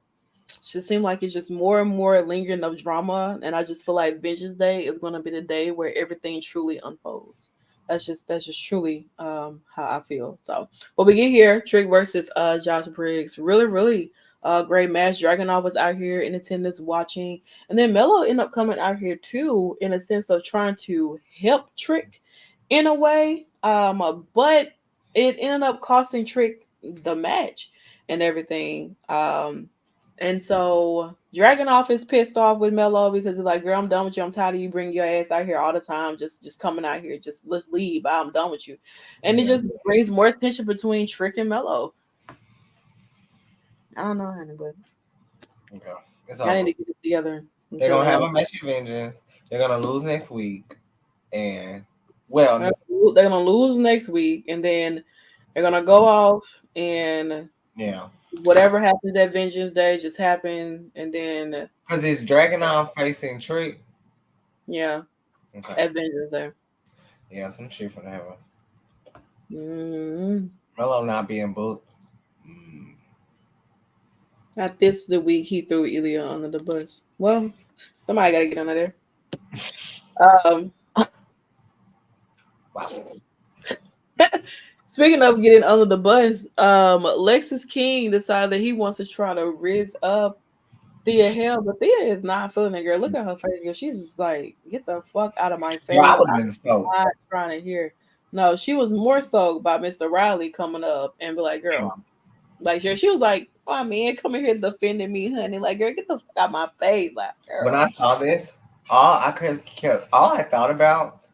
It just seems like it's just more and more lingering of drama, and I just feel like Vengeance Day is going to be the day where everything truly unfolds. That's just truly how I feel. So, what we get here, Trick versus Josh Briggs, really great match. Dragunov was out here in attendance watching, and then Mello ended up coming out here too, in a sense of trying to help Trick in a way, but it ended up costing Trick the match and everything. And so Dragunov is pissed off with Mello because he's like, girl, I'm done with you. I'm tired of you bringing your ass out here all the time. Just coming out here. Just let's leave. I'm done with you. And it Yeah. just brings more tension between Trick and Mello. I don't know, honey, but Okay. It's I need over. to get it together They're until gonna have then. a match of vengeance. They're gonna lose next week, and well, They're gonna lose next week, and then they're gonna go off, and yeah, whatever happens at Vengeance Day just happen, and then because it's Dragunov facing Trick. yeah, Okay. at Vengeance Day. Yeah, some shit for happen. Mm-hmm. Mello not being booked. Mm. Not this the week he threw Ilya under the bus. Well, somebody got to get under there. Um, Wow. Speaking of getting under the bus, Lexus King decided that he wants to try to riz up Thea Hell, but Thea is not feeling it, girl. Look at her face, girl. She's just like, get the fuck out of my Yo, I face. would have I'm been stoked. not trying to hear. No, she was more so by Mr. Riley coming up and be like, girl, like she was like, oh man, come in here defending me, honey. Like, girl, get the fuck out my face. Like, When girl. I saw this, all I thought about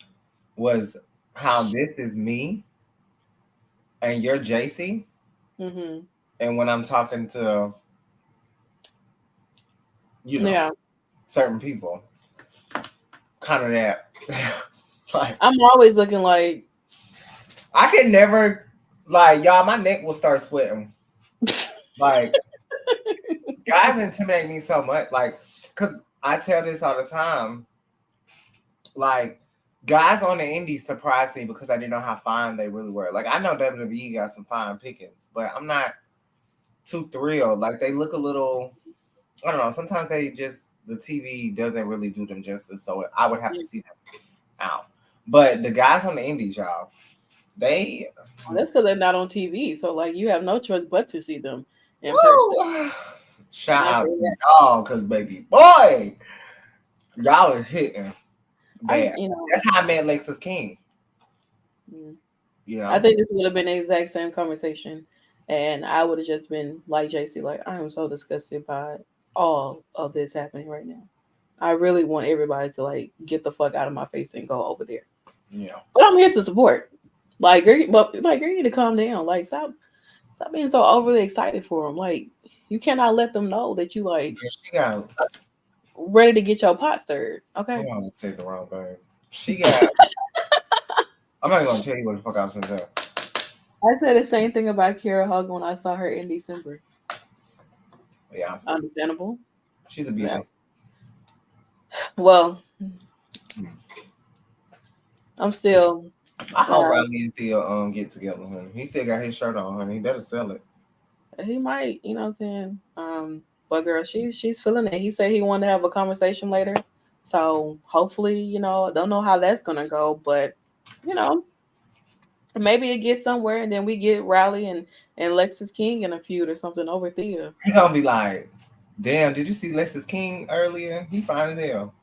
was how this is me and you're JC, Mm-hmm. and when I'm talking to Yeah. certain people, kind of that. Like I'm always looking like I can never, like y'all, my neck will start sweating. Like guys intimidate me so much, like because I tell this all the time. Like guys on the indies surprised me because I didn't know how fine they really were. Like I know WWE got some fine pickings, but I'm not too thrilled. Like they look a little, I don't know. Sometimes they just the TV doesn't really do them justice, so I would have to see them out. But the guys on the indies, y'all, they that's because they're not on TV. So like you have no choice but to see them in person. woo, shout I say out to that. y'all, cause baby boy, y'all is hitting I bad. you know That's how I met Lexus King. mm, You I know, think this would have been the exact same conversation, and I would have just been like JC, like I am so disgusted by all of this happening right now. I really want everybody to like get the fuck out of my face and go over there. yeah. But I'm here to support. Like, girl, but like, girl, you need to calm down. Like, stop being so overly excited for them. Like, you cannot let them know that you like She got. ready to get your pot stirred. Okay. I don't want to say the wrong thing. She got. I'm not even gonna tell you what the fuck I was gonna say. I said the same thing about Kara Hug when I saw her in December. Yeah, Understandable. she's a Yeah. beauty. Well, I'm still. I hope Uh, Riley and Theo get together, honey. He still got his shirt on, honey. He better sell it. he might, you know what I'm saying. But girl, she's feeling it. He said he wanted to have a conversation later. So hopefully, I don't know how that's gonna go, but you know, maybe it gets somewhere, and then we get Riley and Lexus King in a feud or something over Thea. He gonna be like, "Damn, did you see Lexus King earlier? He fine as hell."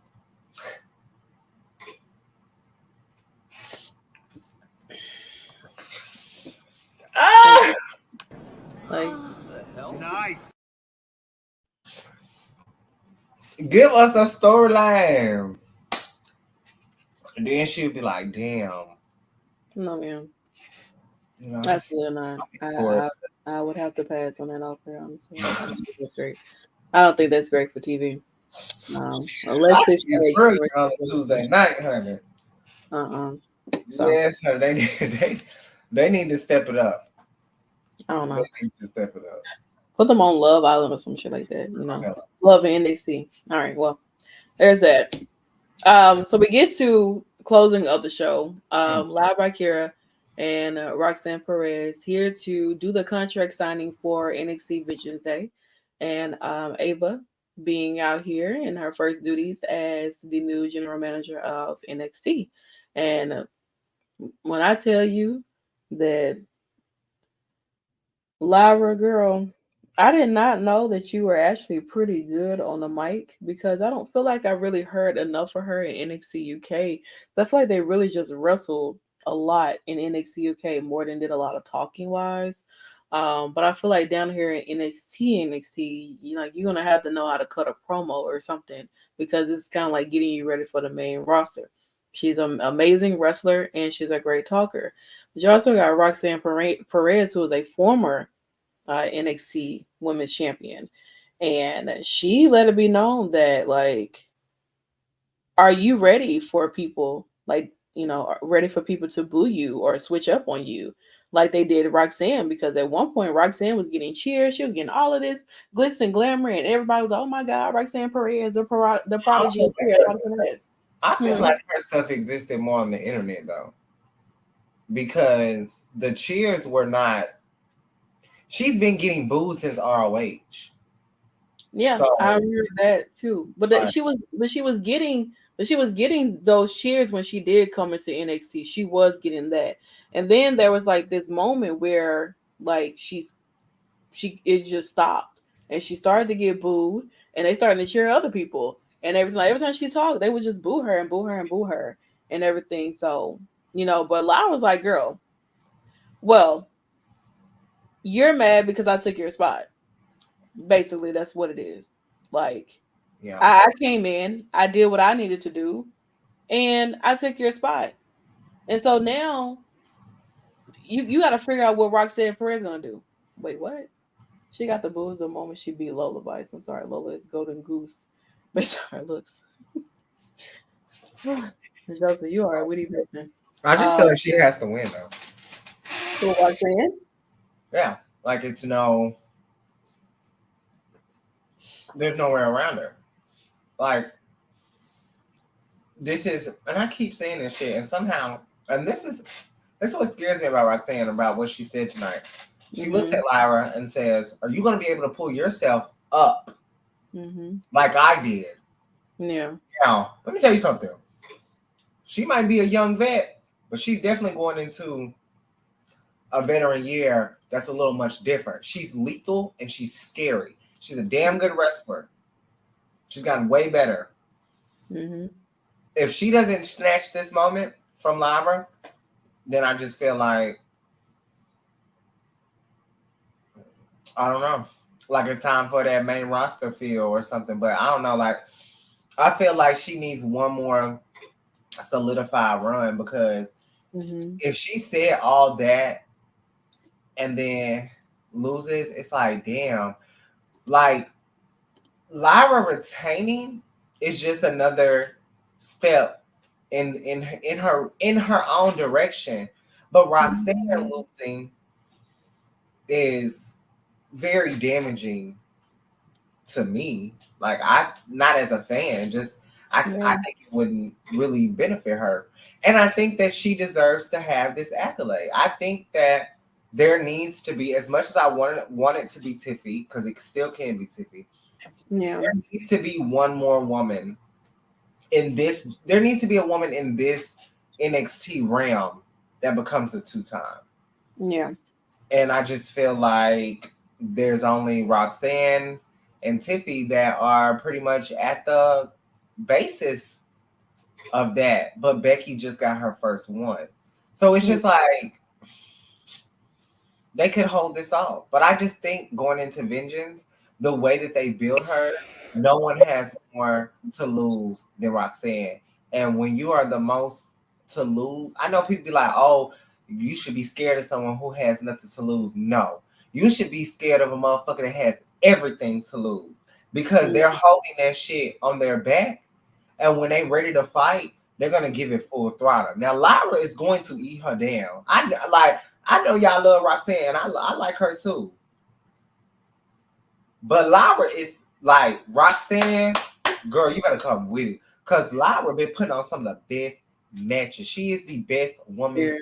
Like, Nice. Give us a storyline. And then she'd be like, damn. no, man, You know, absolutely not. for I would have to pass on that offer. Honestly, I don't think that's great. I don't think that's great for TV. Unless I it's think it's brilliant on a Tuesday night, honey. uh-uh. So Yes, honey. They need to step it up. I don't They know. need to step it up. Put them on Love Island or some shit like that. You know, Okay. Love and NXT. All right, well, there's that. So we get to closing of the show. Live by Kira and Roxanne Perez here to do the contract signing for NXT Visions Day, and Ava being out here in her first duties as the new general manager of NXT. And when I tell you that Lyra, girl, I did not know that you were actually pretty good on the mic because I don't feel like I really heard enough of her in NXT UK. I feel like they really just wrestled a lot in NXT UK more than did a lot of talking wise. But I feel like down here in NXT, you know, you're gonna have to know how to cut a promo or something because it's kind of like getting you ready for the main roster. She's an amazing wrestler and she's a great talker. But you also got Roxanne Perez, who is a former NXT Women's Champion, and she let it be known that like, are you ready for people like ready for people to boo you or switch up on you? Like they did Roxanne, because at one point Roxanne was getting cheers, she was getting all of this glitz and glamour, and everybody was, oh my God, Roxanne Perez, the prodigy Also, of Perez, Roxanne Perez. I feel like her stuff existed more on the internet though, because the cheers were not. She's been getting booed since ROH. Yeah, So, I remember that too. But she was getting those cheers when she did come into NXT. She was getting that, and then there was like this moment where like she it just stopped, and she started to get booed, and they started to cheer other people and everything. Like every time she talked, they would just boo her and boo her and boo her and everything. So but Lara was like, "Girl, well, you're mad because I took your spot." Basically, that's what it is. Like, yeah. I came in, I did what I needed to do, and I took your spot. And so now you got to figure out what Roxanne Perez gonna do. Wait, what? She got the booze the moment she beat Lola Vice. I'm sorry, Lola is Golden Goose based on her looks. Joseph, you are a witty person. I just feel like she has to win though. Who, Roxanne? Yeah, like it's no, there's nowhere around her. Like this is, and I keep saying this shit, and somehow, and this is what scares me about Roxanne about what she said tonight. She looks at Lyra and says, "Are you going to be able to pull yourself up like I did?" Yeah. Now, let me tell you something. She might be a young vet, but she's definitely going into a veteran year that's a little much different. She's lethal and she's scary. She's a damn good wrestler. She's gotten way better. If she doesn't snatch this moment from Lyra, then I just feel like, I don't know, like it's time for that main roster feel or something. But I don't know, like I feel like she needs one more solidified run, because if she said all that and then loses, it's like, damn, like Lyra retaining is just another step in her own direction, but Roxanne losing is very damaging to me. Like I, not as a fan, just I think it wouldn't really benefit her, and I think that she deserves to have this accolade. I think that there needs to be, as much as I want it to be Tiffy, because it still can be Tiffy. Yeah. There needs to be one more woman in this. There needs to be a woman in this NXT realm that becomes a 2-time. Yeah. And I just feel like there's only Roxanne and Tiffy that are pretty much at the basis of that. But Becky just got her first one. So it's just like, they could hold this off. But I just think going into Vengeance, the way that they build her, no one has more to lose than Roxanne. And when you are the most to lose, I know people be like, oh, you should be scared of someone who has nothing to lose. No, you should be scared of a motherfucker that has everything to lose because they're holding that shit on their back. And when they ready to fight, they're gonna give it full throttle. Now, Lyra is going to eat her down. I know y'all love Roxanne. I like her too. But Lyra is like Roxanne, girl, you better come with it. Cause Lyra been putting on some of the best matches. She is the best woman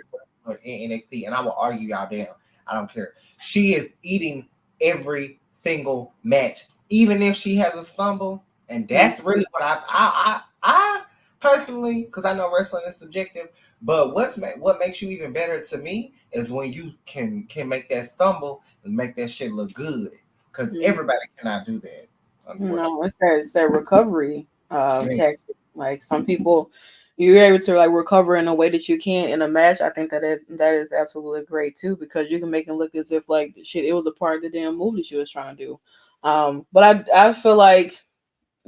Yeah. in NXT, and I will argue y'all down. I don't care. She is eating every single match, even if she has a stumble. And that's really what I personally, because I know wrestling is subjective, but what makes you even better to me is when you can make that stumble and make that shit look good. Because everybody cannot do that, unfortunately. No, it's that recovery Yeah. tactic. Like some people, you're able to like recover in a way that you can in a match. I think that is absolutely great too because you can make it look as if like shit it was a part of the damn move that she was trying to do. But I feel like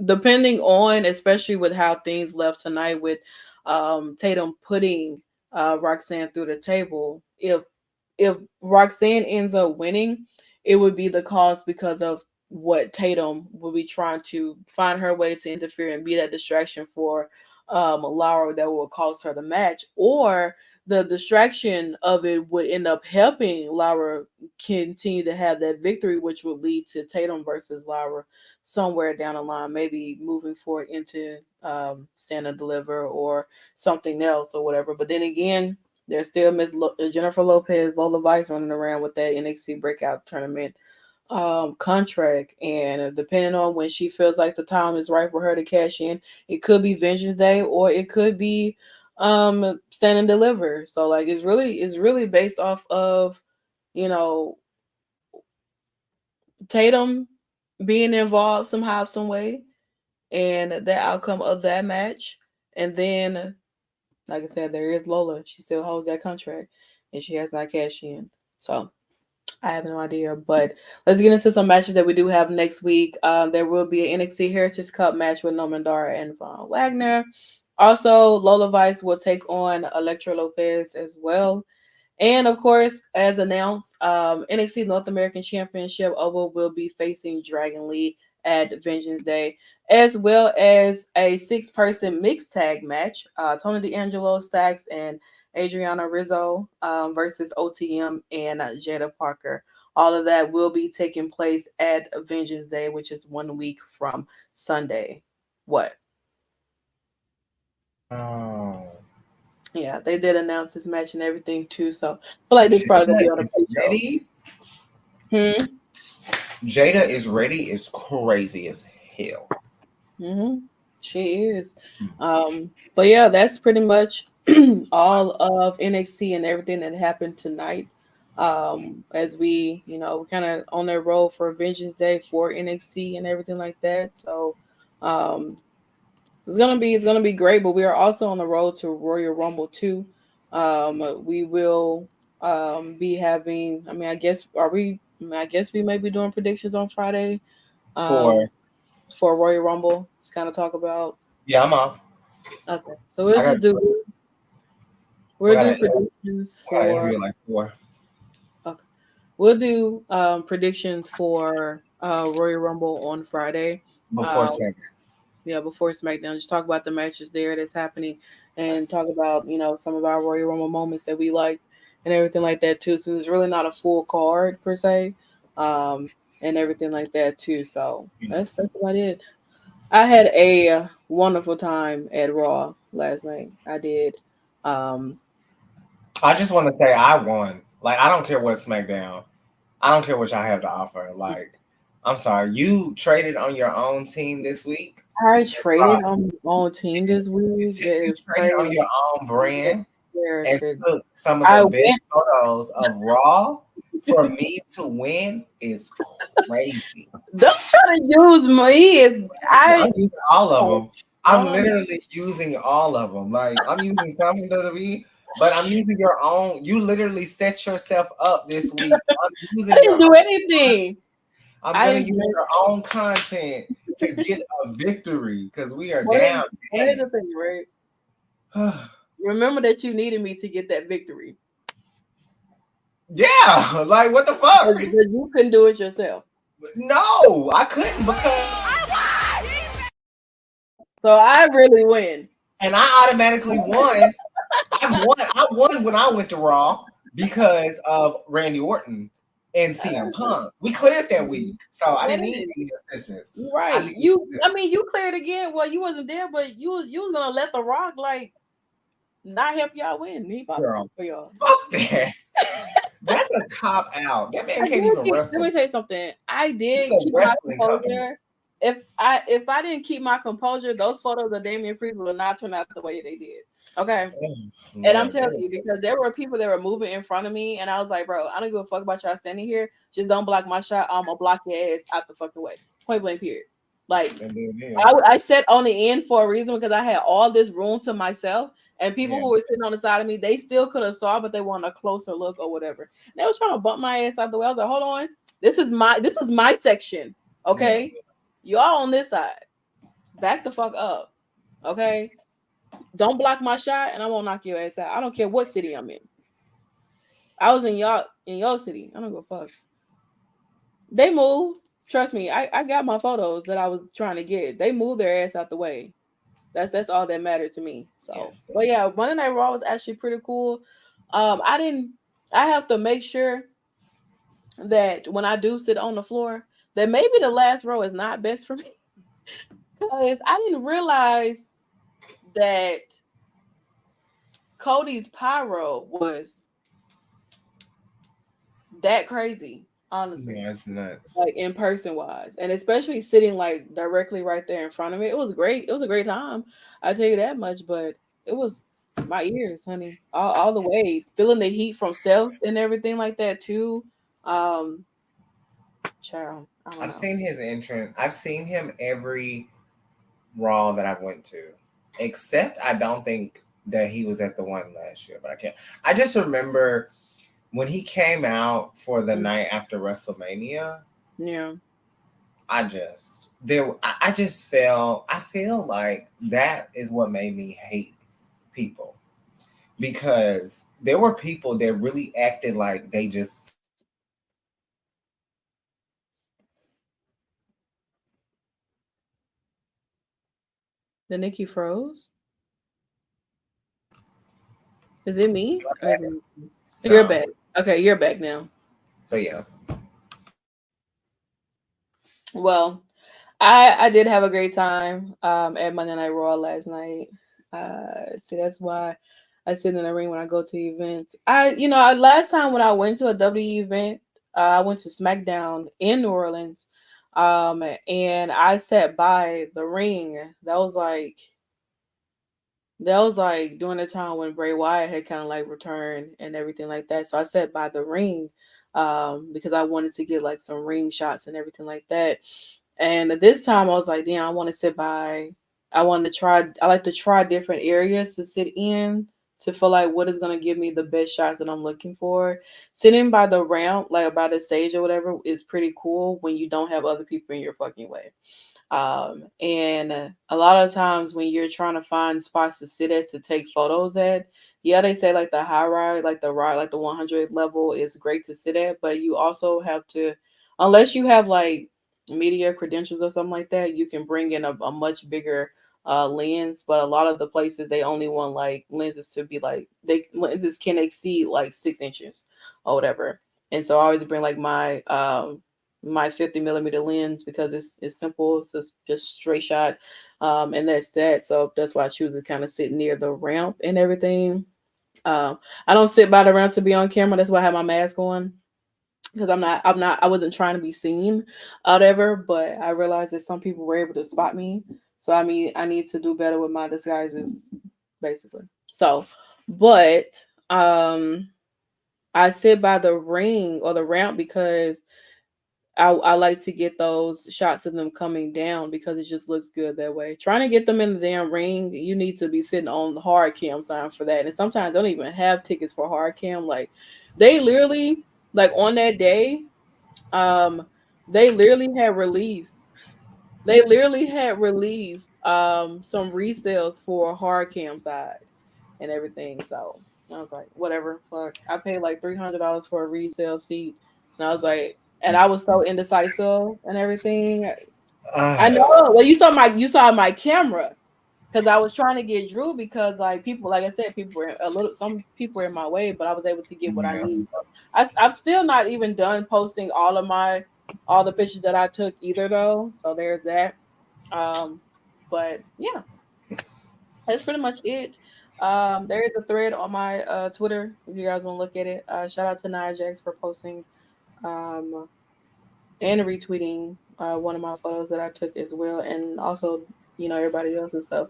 depending on especially with how things left tonight with Tatum putting Roxanne through the table, if Roxanne ends up winning, it would be the cause because of what Tatum will be trying to find her way to interfere and be that distraction for Laura that will cost her the match, or the distraction of it would end up helping Laura continue to have that victory, which would lead to Tatum versus Laura somewhere down the line, maybe moving forward into Stand and Deliver or something else or whatever. But then again, there's still Jennifer Lopez, Lola Vice running around with that NXT Breakout Tournament contract, and depending on when she feels like the time is right for her to cash in, it could be Vengeance Day or it could be Stand and Deliver. So like it's really based off of you know Tatum being involved somehow, some way, and the outcome of that match, and then like I said, there is Lola. She still holds that contract, and she has not cashed in. So I have no idea. But let's get into some matches that we do have next week. There will be an NXT Heritage Cup match with Noam Dar and Von Wagner. Also, Lola Vice will take on Electra Lopez as well. And of course, as announced, NXT North American Championship Oval will be facing Dragon Lee at Vengeance Day, as well as a six-person mixed tag match. Tony D'Angelo, Stacks, and Adriana Rizzo versus OTM and Jada Parker. All of that will be taking place at Vengeance Day, which is 1 week from Sunday. What? Oh. Yeah, they did announce this match and everything too. So I feel like this probably gonna Jada be on a is pre-show. ready. Hmm. Jada is ready is crazy as hell. Hmm. She is. But yeah, that's pretty much all of NXT and everything that happened tonight. As we're kind of on that road for Vengeance Day for NXT and everything like that. So, um, it's gonna be great. But we are also on the road to Royal Rumble 2. We will be having. I mean, I guess are we? I mean, I guess we may be doing predictions on Friday. Um, For for Royal Rumble. Let's kind of talk about. yeah, I'm off. Okay, so we'll I got just do I we'll got do an predictions I got an for interview at like 4 okay. We'll do predictions for Royal Rumble on Friday. before Uh, second. yeah, before SmackDown, just talk about the matches there that's happening, and talk about some of our Royal Rumble moments that we liked and everything like that too. Since it's really not a full card per se, and everything like that too. So that's about it. I had a wonderful time at Raw last night. I did. Um, I just want to say I won. Like I don't care what SmackDown. I don't care what y'all have to offer. Like I'm sorry, you traded on your own team this week. I traded on my own team this week. That You is traded on crazy. your own brand and Heretic. took some of the I best went. photos of Raw for me to win is crazy. Don't try to use me. I I'm using all of oh, them. I'm um, literally using all of them. Like I'm using some from WWE. But I'm using your own. You literally set yourself up this week. I'm I using didn't your do own. anything. I'm I gonna didn't do use anything. your own content to get a victory because we are Well, down here's the thing, right? bad. Remember that you needed me to get that victory. Yeah, like what the But fuck? you couldn't do it yourself. No, I couldn't because So I really win. and I automatically won. I won when I went to Raw because of Randy Orton and CM Punk. We cleared that week, so I That didn't need is any assistance. I right. needed I mean, you cleared again. Well, you wasn't there, but you was gonna let The Rock like not help y'all win. He about to girl. fight for y'all. Fuck that. That's a cop out. That man I can't did even keep, let wrestle. me tell you something. I It's did a keep my wrestling company. composure. If I didn't keep my composure, those photos of Damian Priest would not turn out the way they did. Okay. Oh, And I'm Lord, telling you, because there were people that were moving in front of me, and I was like, bro, I don't give a fuck about y'all standing here. Just don't block my shot. I'm gonna block your ass out the fucking way. Point blank, period. Like, I sat on the end for a reason because I had all this room to myself, and people yeah. who were sitting on the side of me, they still could have saw, but they wanted a closer look or whatever. And they was trying to bump my ass out the way. I was like, hold on, this is my section, Yeah. okay? Y'all on this side, back the fuck up, okay? Don't block my shot, and I won't knock your ass out. I don't care what city I'm in. I was in your city. I don't give a fuck. They moved. Trust me, I got my photos that I was trying to get. They moved their ass out the way. That's all that mattered to me. So, Yes. but yeah, Monday Night Raw was actually pretty cool. I didn't. I have to make sure that when I do sit on the floor, that maybe the last row is not best for me because I didn't realize that Cody's pyro was that crazy. Honestly, Yeah, it's nuts. like in person wise, and especially sitting like directly right there in front of me, it was great. It was a great time. I tell you that much. But it was my ears, honey, all the way, feeling the heat from Self and everything like that too. Um, Child, I don't I've know. seen his entrance. I've seen him every Raw that I went to, except I don't think that he was at the one last year. But I can't. I just remember when he came out for the Mm, night after WrestleMania. yeah, I just felt. I feel like that is what made me hate people because there were people that really acted like they just the Nikki froze. Is it me or is it? You're no. back. Okay, you're back now. But yeah, Well, I did have a great time at Monday Night Raw last night. See, that's why I sit in the ring when I go to events. Last time when I went to a WWE event, I went to SmackDown in New Orleans, and I sat by the ring. That was like during the time when Bray Wyatt had kind of like returned and everything like that. So I sat by the ring because I wanted to get like some ring shots and everything like that. And this time I was like, damn, I want to sit by. I want to try. I like to try different areas to sit in to feel like what is gonna give me the best shots that I'm looking for. Sitting by the ramp, like by the stage or whatever, is pretty cool when you don't have other people in your fucking way. And a lot of times when you're trying to find spots to sit at to take photos at, yeah, they say like the high ride, like the ride, like the 100 level is great to sit at, but you also have to, unless you have like media credentials or something like that, you can bring in a much bigger lens. But a lot of the places they only want like lenses to be like lenses can exceed like 6 inches or whatever. And so I always bring like my 50 millimeter lens because it's simple. It's just straight shot, and that's that. So that's why I choose to kind of sit near the ramp and everything. I don't sit by the ramp to be on camera. That's why I have my mask on because I wasn't trying to be seen, whatever. But I realized that some people were able to spot me. So I mean, I need to do better with my disguises, basically. So, but um, I sit by the ring or the ramp because I like to get those shots of them coming down because it just looks good that way. Trying to get them in the damn ring, you need to be sitting on the hard cam sign for that. And sometimes don't even have tickets for hard cam. Like they literally, like on that day, um, they literally had released some resales for hard cam side and everything. So I was like, whatever, fuck. I paid like $300 for a resale seat, and I was like, and I was so indecisive and everything. I know. Well, you saw my camera because I was trying to get Drew because like people, like I said, people were some people were in my way, but I was able to get what I Yeah. need. So I'm still not even done posting all the pictures that I took either though. So there's that. Um, but yeah, that's pretty much it. There is a thread on my Twitter if you guys want to look at it. Shout out to Nijax for posting um and retweeting one of my photos that I took as well, and also everybody else and stuff.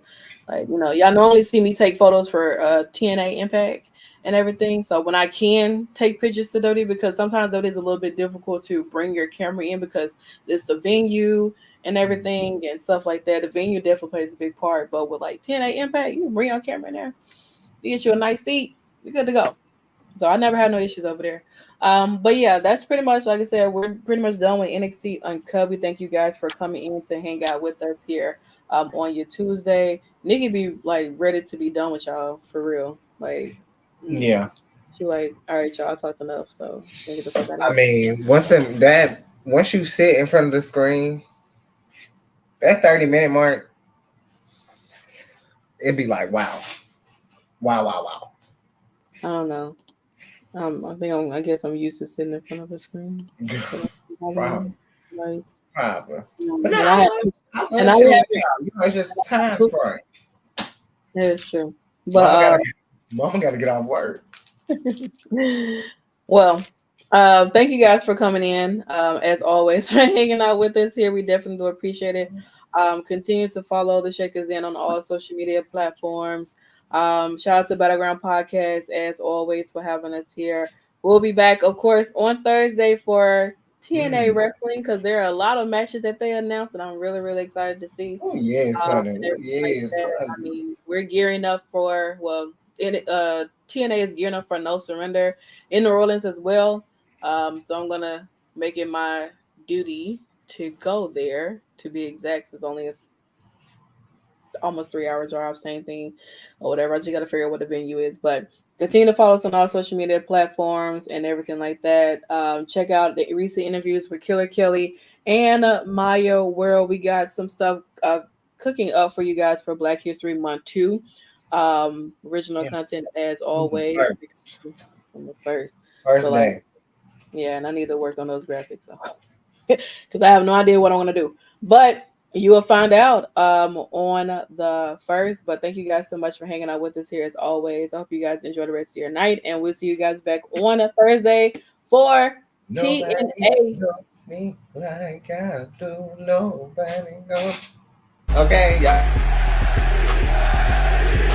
Like y'all normally see me take photos for TNA Impact and everything. So when I can take pictures to Dodie, because sometimes Dodie is a little bit difficult to bring your camera in because it's the venue and everything and stuff like that. The venue definitely plays a big part, but with like TNA Impact, you can bring your camera in there, you get you a nice seat, you're good to go. So I never had no issues over there. But yeah, that's pretty much like I said, we're pretty much done with NXT Uncut. We thank you guys for coming in to hang out with us here on your Tuesday. Nikki be like ready to be done with y'all for real. Like Yeah. she like, all right, y'all, I talked enough, so can get the fuck out of I here. mean, once you sit in front of the screen, that 30-minute mark, it'd be like, wow. Wow, wow, wow. I don't know. I guess I'm used to sitting in front of a screen. Problem. Like, Problem. But no, and I I and love I chilling have with y'all. It's just time for it. that is true. Mama But gotta, Mama gotta get off work. well, thank you guys for coming in. As always, for hanging out with us here. We definitely do appreciate it. Continue to follow the Shakers In on all social media platforms. Shout out to Battleground Podcast, as always, for having us here. We'll be back, of course, on Thursday for TNA wrestling because there are a lot of matches that they announced, and I'm really, really excited to see. Oh yes, honey. And Oh everything like yes, that. I honey. mean, we're gearing up for TNA is gearing up for No Surrender in New Orleans as well. So I'm gonna make it my duty to go there. To be exact, it's only a almost 3 hour drive, same thing or whatever. I just got to figure out what the venue is, but continue to follow us on all social media platforms and everything like that. Check out the recent interviews with Killer Kelly and Maya World. We got some stuff cooking up for you guys for Black History Month too. Original Yes. content as On the always first, from the first. So first like, day. yeah, and I need to work on those graphics. So because I have no idea what I'm gonna do. But you will find out on the first. But thank you guys so much for hanging out with us here as always. I hope you guys enjoy the rest of your night, and we'll see you guys back on a Thursday for Nobody TNA. knows me like I do. Nobody knows. Okay, y'all.